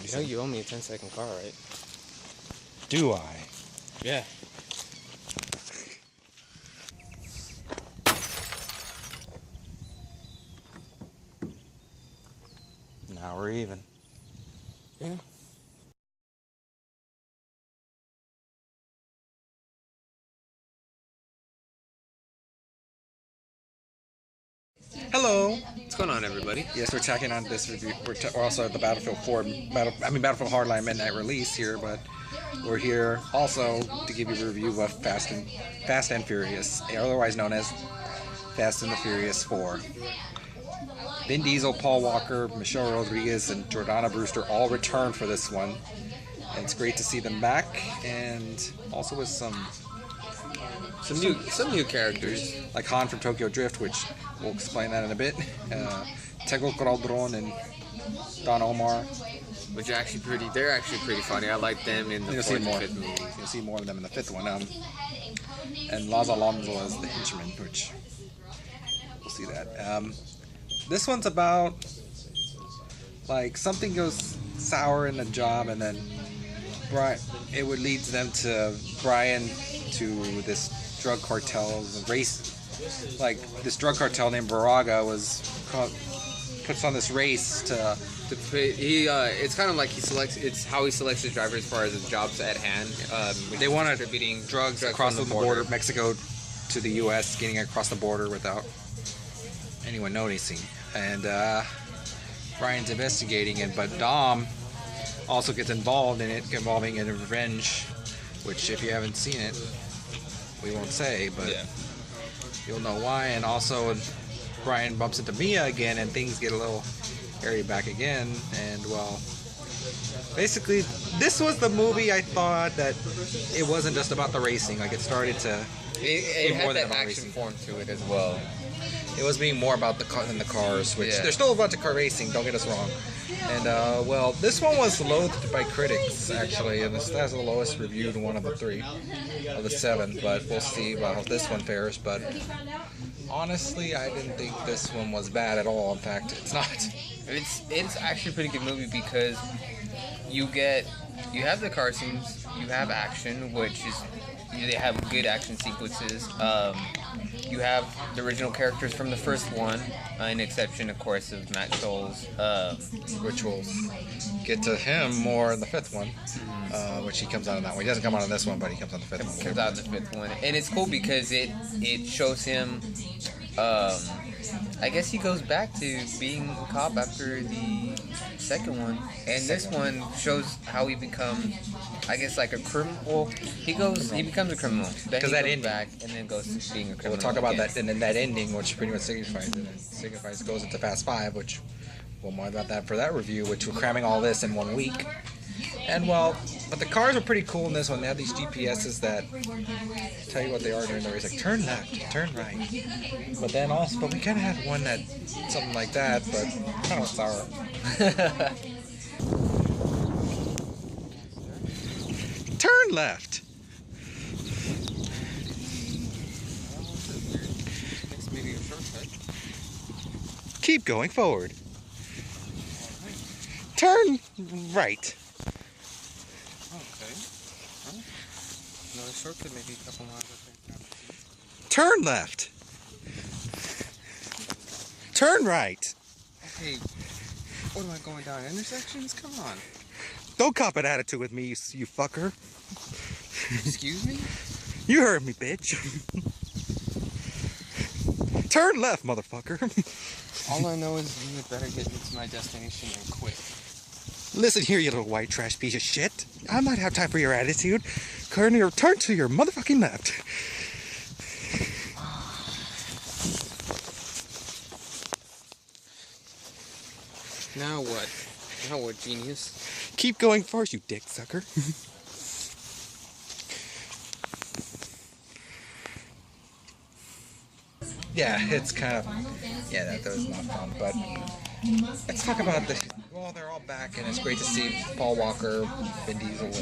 You know you owe me a 10-second car, right? Do I? Yeah. Now we're even. Yeah. Hello. What's going on, everybody? Yes, we're checking on this review. We're also at the Battlefield 4, Battlefield Hardline Midnight release here, but we're here also to give you a review of Fast and Furious, otherwise known as Fast and the Furious 4. Vin Diesel, Paul Walker, Michelle Rodriguez, and Jordana Brewster all returned for this one. And it's great to see them back, and also with some new characters, like Han from Tokyo Drift, which we'll explain that in a bit. Tego Calderon and Don Omar, which are they're actually pretty funny. I like them in the fourth and fifth movie. You'll see more of them in the fifth one. And Laz Alonso as the henchman, which we'll see that. This one's about like something goes sour in the job, and then it would lead them to Brian to this drug cartel race. Like this drug cartel named Baraga puts on this race to it's kind of like it's how he selects his driver as far as his jobs at hand. They want to distributing drugs across the border, Mexico to the U.S., getting across the border without anyone noticing. And Brian's investigating it, but Dom also gets involved in it, involving in revenge, which if you haven't seen it, we won't say, but yeah, you'll know why. And also Brian bumps into Mia again, and things get a little hairy back again. And well, basically this was the movie I thought that it wasn't just about the racing. Like it started to it had that action form to it as well. It was being more about the car than the cars, which there's still a bunch of car racing, don't get us wrong. And well, this one was loathed by critics actually, and this has the lowest reviewed one of the 3 of the 7, but we'll see how this one fares. But honestly, I didn't think this one was bad at all. In fact, it's not. It's actually a pretty good movie because you have the car scenes, you have action, which is they have good action sequences. You have the original characters from the first one, an exception, of course, of Matt Scholl's, which we'll get to him more in the 5th one, which he comes out in that one. He doesn't come out in this one, but he comes out in the 5th one. Comes out in the 5th one, and it's cool because it shows him. I guess he goes back to being a cop after the second one, and this one shows how he becomes, I guess, like a criminal. Well, he becomes a criminal. Because that ending back and then goes to being a criminal. We'll talk about that, and then that ending, which pretty much signifies goes into Fast 5, which we'll more about that for that review, which we're cramming all this in 1 week. And well, but the cars are pretty cool in this one. They have these GPSs that tell you what they are during the race, like turn left, turn right. But we kind of had one that something like that, but kind of sour. Turn left. Keep going forward. Turn right. Another shortcut, maybe a couple miles up there. Turn left. Turn right. Hey, what am I going down intersections? Come on. Don't cop an attitude with me, you fucker. Excuse me? You heard me, bitch. Turn left, motherfucker. All I know is you had better get me to my destination and quit. Listen here, you little white trash piece of shit. I might have time for your attitude. Turn to your motherfucking left. Now what? Now what, genius? Keep going first, you dick sucker. Yeah, it's kind of... Yeah, that was not fun, but... Let's talk about this. Well, they're all back, and it's great to see Paul Walker, Vin Diesel,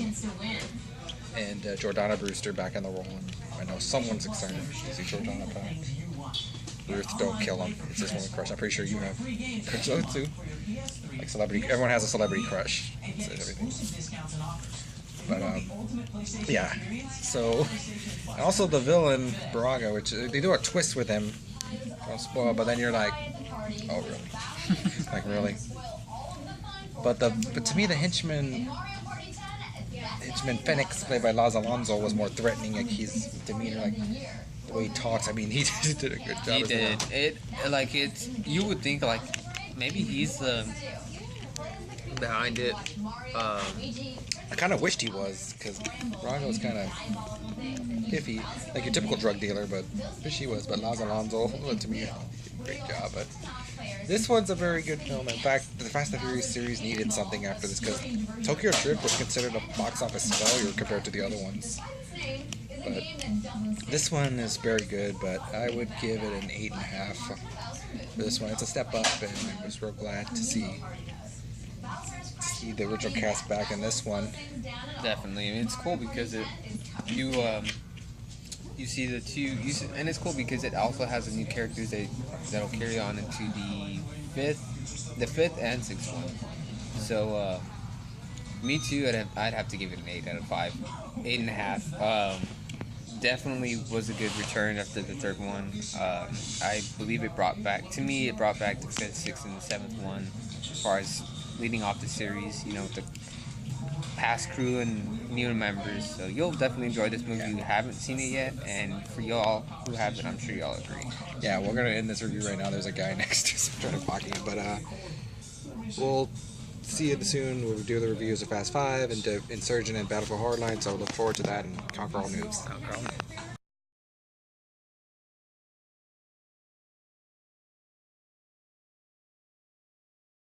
and Jordana Brewster back in the role. And I know someone's excited to see Jordana back. Ruth, don't kill him. It's his woman crush. I'm pretty sure you have crush on it too. Like celebrity, everyone has a celebrity crush. It says everything. But yeah. So, and also the villain Braga, which they do a twist with him. Don't spoil, but then you're like, oh really? Like really? But to me the henchman Phoenix, played by Laz Alonso, was more threatening. Like his demeanor, like the way he talks. I mean, he did a good job. He did. It's you would think like maybe he's behind it. I kind of wished he was, because Braga was kind of iffy, like your typical drug dealer. But wish he was. But Laz Alonso, to me, did a great job. But this one's a very good film. In fact, the Fast and Furious series needed something after this, because Tokyo Drift was considered a box office failure compared to the other ones. But this one is very good, but I would give it an 8.5 for this one. It's a step up, and I was real glad to see the original cast back in this one. Definitely, I mean, it's cool because you see the two, and it's cool because it also has the new characters that'll carry on into the fifth and sixth one. So me too, I'd have to give it an 8 out of 5, 8.5. Definitely was a good return after the third one. I believe it brought back the fifth, sixth, and the seventh one as far as leading off the series. You know, with the past crew and new members. So you'll definitely enjoy this movie if you haven't seen it yet, and for y'all who haven't, I'm sure y'all agree. Yeah, we're gonna end this review right now. There's a guy next to us trying to pocket him, but we'll see you soon. We'll do the reviews of Fast 5 and Insurgent and Battle for Hardline, so look forward to that and Conquer All News.